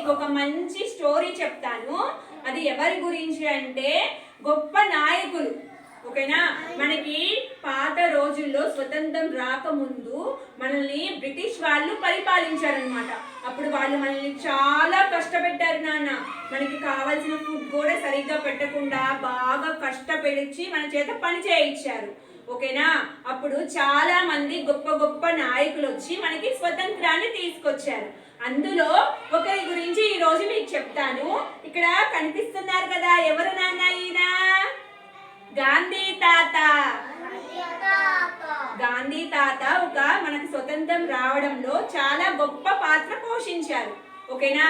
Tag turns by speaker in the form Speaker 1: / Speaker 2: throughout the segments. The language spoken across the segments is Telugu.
Speaker 1: మీకు ఒక మంచి స్టోరీ చెప్తాను. అది ఎవరి గురించి అంటే గొప్ప నాయకులు. ఓకేనా, మనకి పాత రోజుల్లో స్వతంత్రం రాకముందు మనల్ని బ్రిటిష్ వాళ్ళు పరిపాలించారనమాట. అప్పుడు వాళ్ళు మనల్ని చాలా కష్టపెట్టారు నాన్న. మనకి కావాల్సిన ఫుడ్ కూడా సరిగ్గా పెట్టకుండా బాగా కష్టపెట్టి మన చేత పని చేయించారు. ఓకేనా, అప్పుడు చాలా మంది గొప్ప గొప్ప నాయకులు వచ్చి మనకి స్వతంత్రాన్ని తీసుకొచ్చారు. అందులో ఒకరి గురించి ఈ రోజు మీకు చెప్తాను. ఇక్కడ కనిపిస్తున్నారు కదా, ఎవరు నాన్న ఈయన? గాంధీ తాత. గాంధీ తాత మనకు స్వతంత్రం రావడంలో చాలా గొప్ప పాత్ర పోషించారు. ఓకేనా,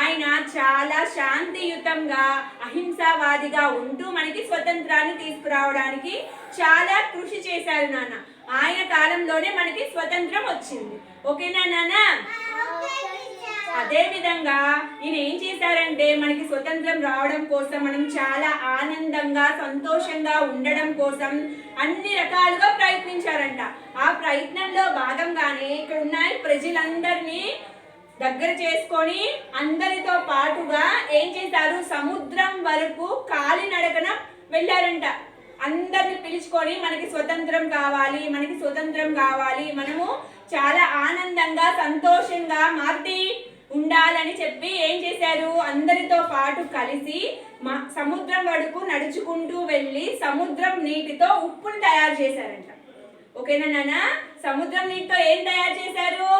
Speaker 1: ఆయన చాలా శాంతియుతంగా అహింసావాదిగా ఉంటూ మనకి స్వతంత్రాన్ని తీసుకురావడానికి చాలా కృషి చేశారు నాన్న. ఆయన కాలంలోనే మనకి స్వతంత్రం వచ్చింది. ఓకేనా నాన్న? అదే విధంగా ఈయన ఏం చేశారంటే మనకి స్వతంత్రం రావడం కోసం మనం చాలా ఆనందంగా సంతోషంగా ఉండడం కోసం అన్ని రకాలుగా ప్రయత్నించారంట. ఆ ప్రయత్నంలో భాగంగానే ఇక్కడ ఉన్న ప్రజలందరినీ దగ్గర చేసుకొని అందరితో పాటుగా ఏం చేశారు, సముద్రం వరకు కాలినడకన వెళ్ళారంట. అందరిని పిలుచుకొని మనకి స్వతంత్రం కావాలి, మనకి స్వతంత్రం కావాలి, మనము చాలా ఆనందంగా సంతోషంగా మార్తి ఉండాలని చెప్పి ఏం చేశారు, అందరితో పాటు కలిసి సముద్రం వరకు నడుచుకుంటూ వెళ్ళి సముద్రం నీటితో ఉప్పుని తయారు చేశారంట. ఓకేనా నాన్న? సముద్రం నీటితో ఏం తయారు చేశారు?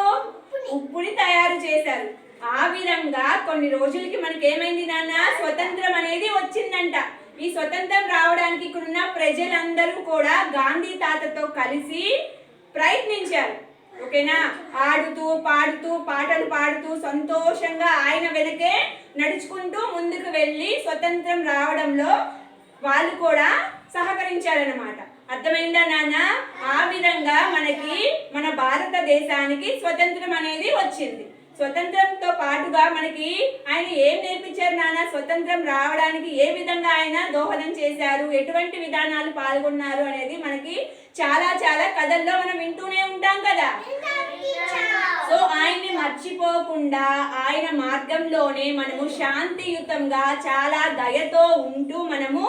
Speaker 1: ఉప్పుని తయారు చేశారు. ఆ విధంగా కొన్ని రోజులకి మనకి ఏమైంది నాన్న, స్వతంత్రం అనేది వచ్చిందంట. ఈ స్వతంత్రం రావడానికి ఇక్కడున్న ప్రజలందరూ కూడా గాంధీ తాతతో కలిసి ప్రయత్నించారు. ఓకేనా, ఆడుతూ పాడుతూ పాటలు పాడుతూ సంతోషంగా ఆయన వెనకే నడుచుకుంటూ ముందుకు వెళ్ళి స్వతంత్రం రావడంలో వాళ్ళు కూడా సహకరించారన్నమాట. అర్థమైందా నాన్న? ఆ విధంగా మనకి మన భారతదేశానికి స్వతంత్రం అనేది వచ్చింది. స్వతంత్రంతో పాటుగా మనకి ఆయన ఏం నేర్పించారు నాన్న? స్వతంత్రం రావడానికి ఏ విధంగా ఆయన దోహదం చేశారు, ఎటువంటి విధానాలు పాల్గొన్నారు అనేది మనకి చాలా చాలా కథల్లో మనం వింటూనే ఉంటాం కదా. సో ఆయన్ని మర్చిపోకుండా ఆయన మార్గంలోనే మనము శాంతియుతంగా చాలా దయతో ఉంటూ మనము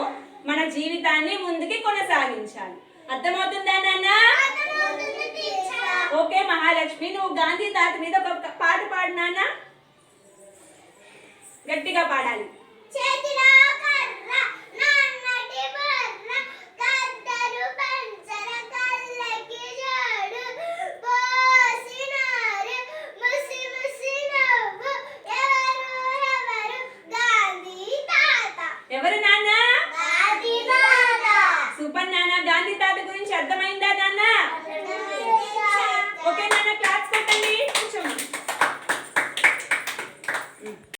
Speaker 1: మన జీవితాన్ని ముందుకి కొనసాగించాలి. అర్థమవుతుందా నాన్న? ఓకే మహాలక్ష్మి, నువ్వు గాంధీ తాత మీద ఒక పాట పాడు నాన్న. గట్టిగా పాడాలి. ఎవరు నాన్న? సూపర్ నాన్న. గాంధీ తాత గురించి అర్థమైందా?